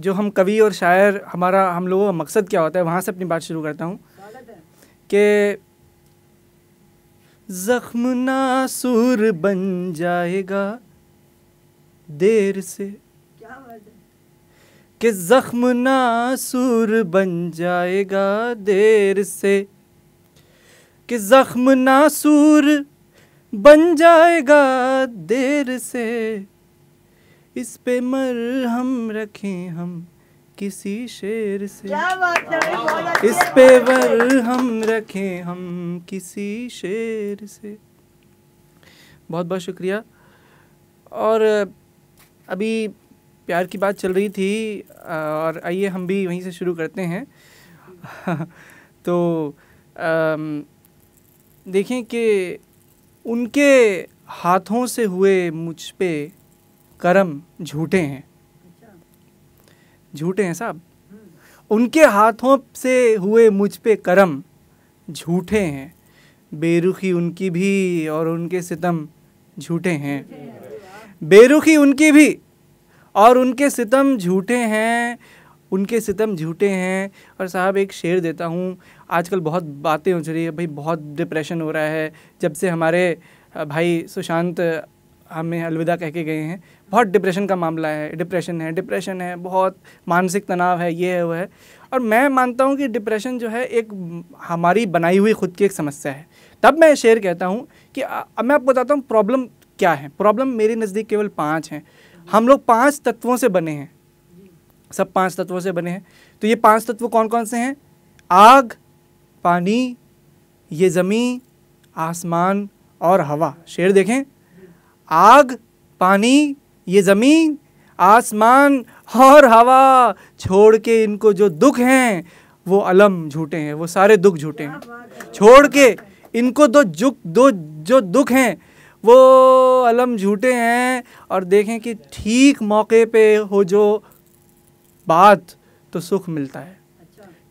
जो हम कवि और शायर, हम लोगों का मकसद क्या होता है, वहाँ से अपनी बात शुरू करता हूँ कि ज़ख्म नासूर बन जाएगा देर से, कि ज़ख्म नासूर बन जाएगा देर से, कि ज़ख्म नासूर बन जाएगा देर से, इस पे मरहम रखें हम किसी शेर से, इस पे मरहम रखें हम किसी शेर से। बहुत बहुत शुक्रिया। और अभी प्यार की बात चल रही थी और आइए हम भी वहीं से शुरू करते हैं। तो देखें कि उनके हाथों से हुए मुझ पे करम झूठे हैं, झूठे हैं साहब। उनके हाथों से हुए मुझ पे करम झूठे हैं, बेरुखी उनकी भी और उनके सितम झूठे हैं, बेरुखी उनकी भी और उनके सितम झूठे हैं, उनके सितम झूठे हैं। और साहब एक शेर देता हूँ, आजकल बहुत बातें हो रही है भाई, बहुत डिप्रेशन हो रहा है जब से हमारे भाई सुशांत हमें अलविदा कह के गए हैं। बहुत डिप्रेशन का मामला है, डिप्रेशन है, बहुत मानसिक तनाव है, ये है वो है। और मैं मानता हूँ कि डिप्रेशन जो है एक हमारी बनाई हुई खुद की एक समस्या है। तब मैं शेर कहता हूँ कि अब मैं आपको बताता हूँ प्रॉब्लम क्या है। प्रॉब्लम मेरे नज़दीक केवल 5 हैं। हम लोग 5 तत्वों से बने हैं, सब 5 तत्वों से बने हैं। तो ये 5 तत्व कौन कौन से हैं? आग, पानी, ये ज़मीन, आसमान और हवा। शेर देखें, आग, पानी, ये ज़मीन, आसमान और हवा, छोड़ के इनको जो दुख हैं वो अलम झूठे हैं, वो सारे दुख झूठे हैं। छोड़ के इनको जो दुख हैं वो अलम झूठे हैं। और देखें कि ठीक मौके पे हो जो बात तो सुख मिलता है,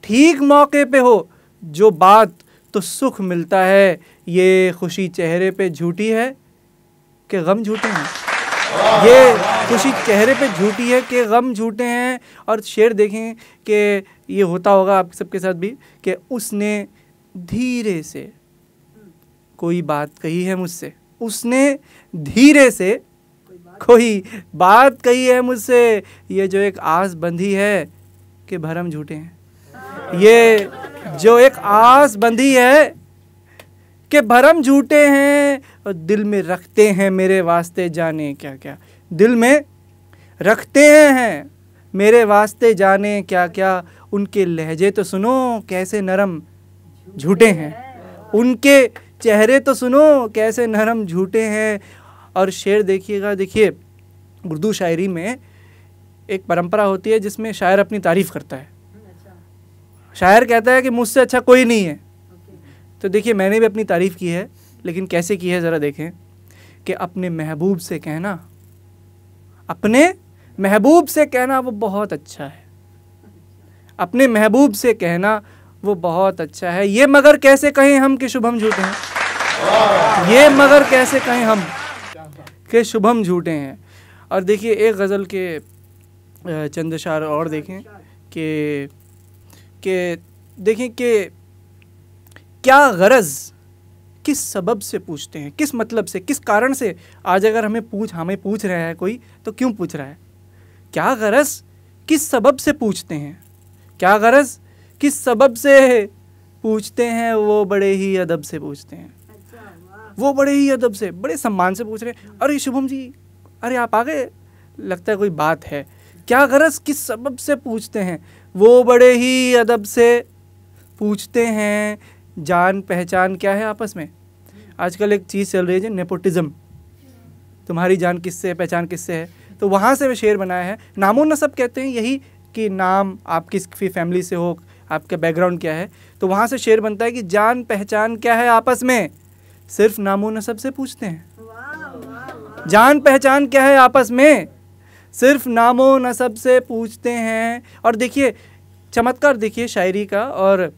ठीक मौके पे हो जो बात तो सुख मिलता है। ये खुशी चेहरे पे झूठी है कि गम झूठे हैं, ये खुशी चेहरे पे झूठी है कि गम झूठे हैं। और शेर देखें कि ये होता होगा आप सबके साथ भी कि उसने धीरे से कोई बात कही है मुझसे, उसने धीरे से कोई बात कही है मुझसे, ये जो एक आस बंधी है कि भरम झूठे हैं, ये जो एक आस बंधी है कि भरम झूठे हैं। और दिल में रखते हैं मेरे वास्ते जाने क्या क्या, दिल में रखते हैं मेरे वास्ते जाने क्या क्या। उनके लहजे तो सुनो कैसे नरम झूठे हैं, उनके चेहरे तो सुनो कैसे नरम झूठे हैं। और शेर देखिएगा, देखिए उर्दू शायरी में एक परंपरा होती है जिसमें शायर अपनी तारीफ़ करता है। शायर कहता है कि मुझसे अच्छा कोई नहीं है। तो देखिए मैंने भी अपनी तारीफ़ की है, लेकिन कैसे की है ज़रा देखें कि अपने महबूब से कहना, अपने महबूब से कहना वो बहुत अच्छा है, अपने महबूब से कहना वो बहुत अच्छा है। ये मगर कैसे कहें हम कि शुभम झूठे हैं, ये मगर कैसे कहें हम कि शुभम झूठे हैं। और देखिए एक गज़ल के चंद अशार और देखें कि देखें कि क्या गरज किस सबब से पूछते हैं, किस मतलब से, किस कारण से। आज अगर हमें पूछ रहा है कोई तो क्यों पूछ रहा है? क्या गरज किस सबब से पूछते हैं, क्या गरज किस सबब से पूछते हैं, वो बड़े ही अदब से पूछते हैं, वो बड़े ही अदब से, बड़े सम्मान से पूछ रहे हैं। अरे शुभम जी, अरे आप आ गए, लगता है कोई बात है। क्या गरज किस सबब से पूछते हैं, वो बड़े ही अदब से पूछते हैं। जान पहचान क्या है आपस में? आजकल एक चीज़ चल रही है नेपोटिज्म, तुम्हारी जान किससे है, पहचान किससे है। तो वहाँ से वे शेर बनाया है। नामो नसब कहते हैं यही कि नाम आप किस फैमिली से हो, आपका बैकग्राउंड क्या है। तो वहाँ से शेर बनता है कि जान पहचान क्या है आपस में, सिर्फ नामो नसब से पूछते हैं। जान पहचान क्या है आपस में, सिर्फ नामो नसब से पूछते हैं। और देखिए चमत्कार, देखिए शायरी का और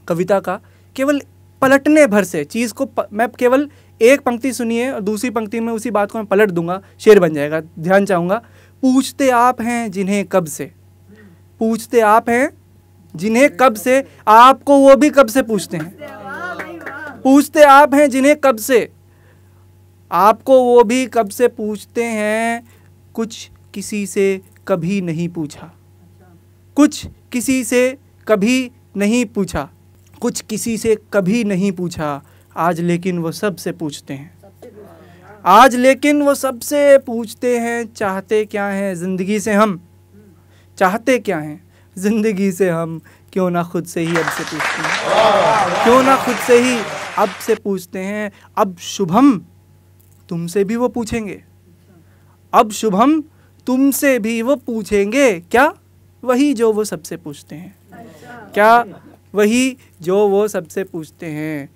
कविता का, केवल पलटने भर से चीज़ को मैं केवल एक पंक्ति सुनिए और दूसरी पंक्ति में उसी बात को मैं पलट दूंगा, शेर बन जाएगा। ध्यान चाहूँगा, पूछते आप हैं जिन्हें कब से, पूछते आप हैं जिन्हें कब से, आपको वो भी कब से पूछते हैं। पूछते आप हैं जिन्हें कब से, आपको वो भी कब से पूछते हैं। कुछ किसी से कभी नहीं पूछा, कुछ किसी से कभी नहीं पूछा, कुछ किसी से कभी नहीं पूछा। आज लेकिन वो सबसे पूछते हैं, आज लेकिन वो सबसे पूछते हैं। चाहते क्या हैं ज़िंदगी से हम, चाहते क्या हैं ज़िंदगी से हम, क्यों ना खुद से ही अब से पूछते हैं, क्यों ना खुद से ही अब से पूछते हैं। अब शुभम तुमसे भी वो पूछेंगे, अब शुभम तुमसे भी वो पूछेंगे। क्या? वही जो वो सबसे पूछते हैं, क्या? वही जो वो सबसे पूछते हैं।